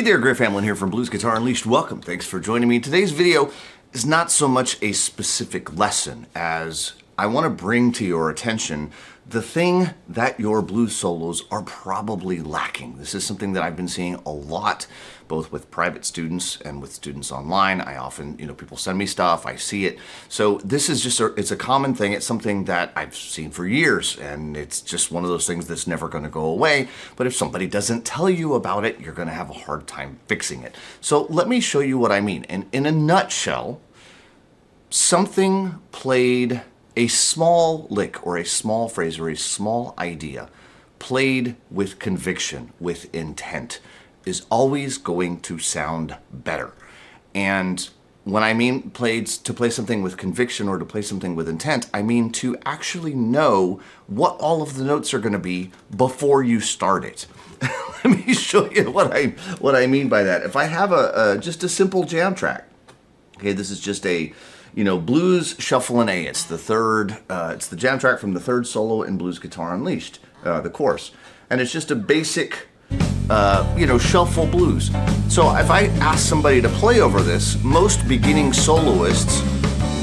there, Griff Hamlin here from Blues Guitar Unleashed. Welcome. Thanks for joining me. Today's video is not so much a specific lesson as I want to bring to your attention the thing that your blues solos are probably lacking. This is something that I've been seeing a lot, both with private students and with students online. I often, people send me stuff, I see it. So this is just it's a common thing. It's something that I've seen for years, and it's just one of those things that's never going to go away. But if somebody doesn't tell you about it, you're going to have a hard time fixing it. So let me show you what I mean. And in a nutshell, something played, a small lick or a small phrase or a small idea played with conviction, with intent, is always going to sound better. And when I mean to play something with conviction or to play something with intent, I mean to actually know what all of the notes are going to be before you start it. Let me show you what I mean by that. If I have just a simple jam track, okay, this is just a blues shuffle in A. It's the third, it's the jam track from the third solo in Blues Guitar Unleashed, the course. And it's just a basic, shuffle blues. So if I ask somebody to play over this, most beginning soloists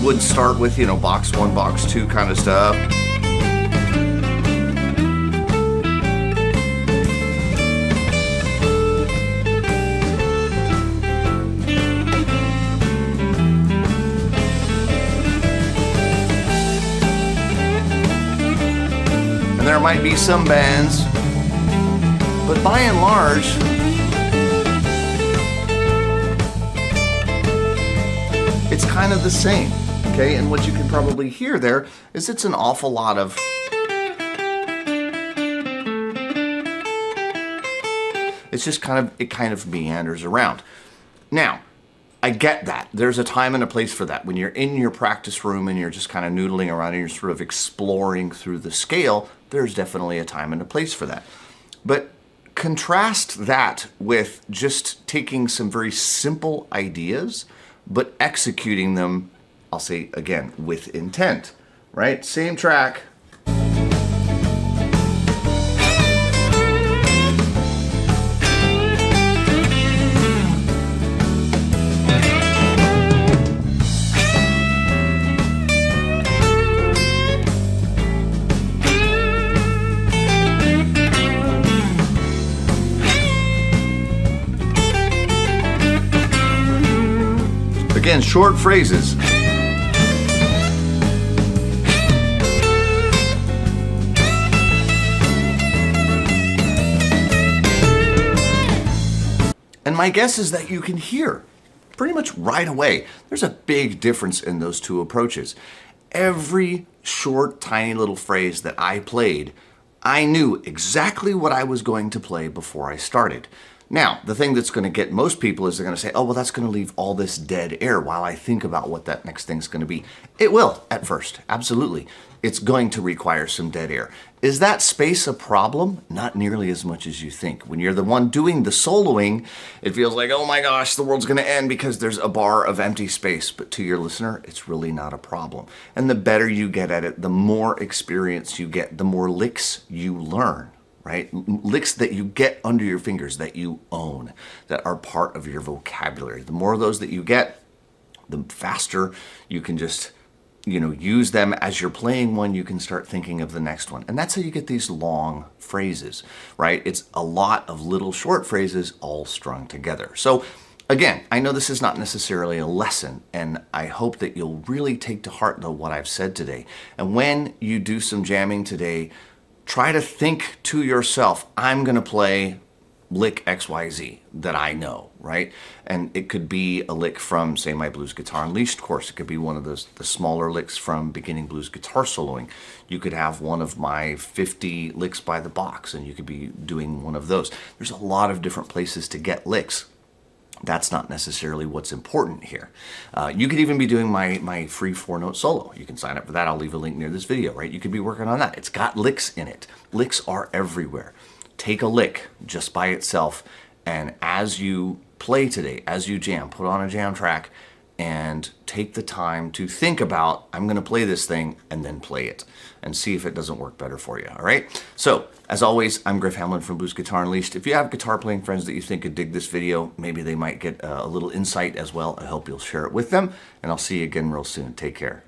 would start with, box one, box two kind of stuff. There might be some bands, but by and large, it's kind of the same, okay? And what you can probably hear there is it's an awful lot of it's just it kind of meanders around. Now, I get that. There's a time and a place for that. When you're in your practice room and you're just kind of noodling around and you're sort of exploring through the scale, there's definitely a time and a place for that. But contrast that with just taking some very simple ideas, but executing them, I'll say again, with intent, right? Same track. Again, short phrases. And my guess is that you can hear pretty much right away, there's a big difference in those two approaches. Every short, tiny little phrase that I played, I knew exactly what I was going to play before I started. Now, the thing that's going to get most people is they're going to say, oh, well, that's going to leave all this dead air while I think about what that next thing's going to be. It will at first, absolutely. It's going to require some dead air. Is that space a problem? Not nearly as much as you think. When you're the one doing the soloing, it feels like, oh my gosh, the world's going to end because there's a bar of empty space. But to your listener, it's really not a problem. And the better you get at it, the more experience you get, the more licks you learn. Right? Licks that you get under your fingers, that you own, that are part of your vocabulary. The more of those that you get, the faster you can just, use them as you're playing one, you can start thinking of the next one. And that's how you get these long phrases, right? It's a lot of little short phrases all strung together. So again, I know this is not necessarily a lesson, and I hope that you'll really take to heart though what I've said today. And when you do some jamming today, try to think to yourself, I'm going to play lick XYZ that I know, right? And it could be a lick from, say, my Blues Guitar Unleashed course. It could be one of the smaller licks from beginning blues guitar soloing. You could have one of my 50 licks by the box, and you could be doing one of those. There's a lot of different places to get licks. That's not necessarily what's important here. You could even be doing my free 4-note solo. You can sign up for that. I'll leave a link near this video, right? You could be working on that. It's got licks in it. Licks are everywhere. Take a lick just by itself, and as you play today, as you jam, put on a jam track, and take the time to think about, I'm going to play this thing, and then play it and see if it doesn't work better for you. All right. So as always, I'm Griff Hamlin from Boost Guitar Unleashed. If you have guitar playing friends that you think could dig this video, maybe they might get a little insight as well. I hope you'll share it with them, and I'll see you again real soon. Take care.